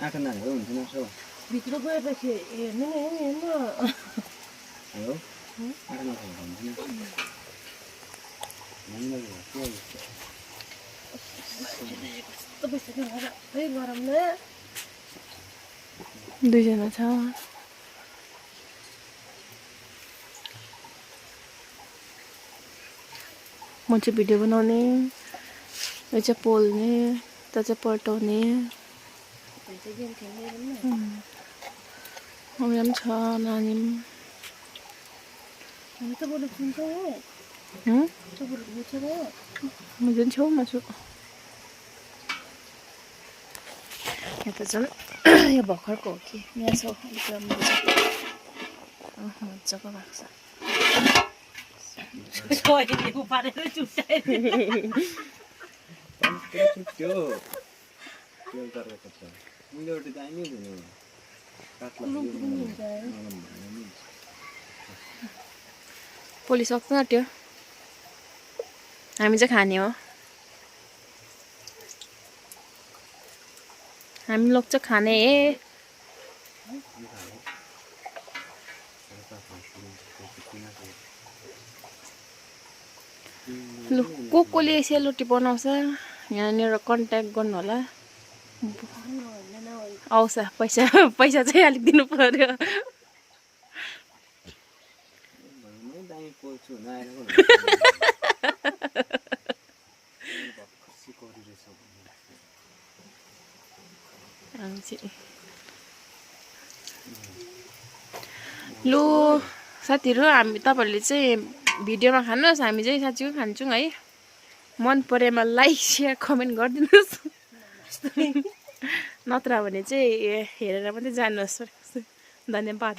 आँखा नानीहरू हुन्छ न सो भित्र गएपछि हेर्नु नि हेर्नु हो आँखा नखाएको हुन्छ नि कस्तो भइसक्यो गरमले दुईजना छ म चाहिँ भिडियो बनाउने यो चाहिँ पोल्ने त चाहिँ पल्टाउने गेम खेल्ने उयो पनि छ नानी हामी त बोल्नु सुन्छ हो त बोल्नु बुझ्छ हो म झन् छेउमा छु यहाँ त झन् यो भर्खरको हो कि यहाँ छ अलिक राम्रो छ मजाको भएको छ उपारेर चुट्यायो पोली सक्छ आँट्यो हामी चाहिँ खाने हो हामी लोग चाहिँ खाने हे लु कोले सेलरोटी बनाउँछ यहाँनिर कन्ट्याक्ट गर्नु होला आउँछ पैसा पैसा चाहिँ अलिक दिनु पर्यो लु साथीहरू हामी तपाईहरुले चाहिँ भिडियोमा खानुहोस् हामी चाहिँ साँच्चै खान्छौँ है मन परेमा लाइक शेयर कमेन्ट गरिदिनुहोस् नत्र भने चाहिँ हेरेर मात्रै जानुहोस् धन्यवाद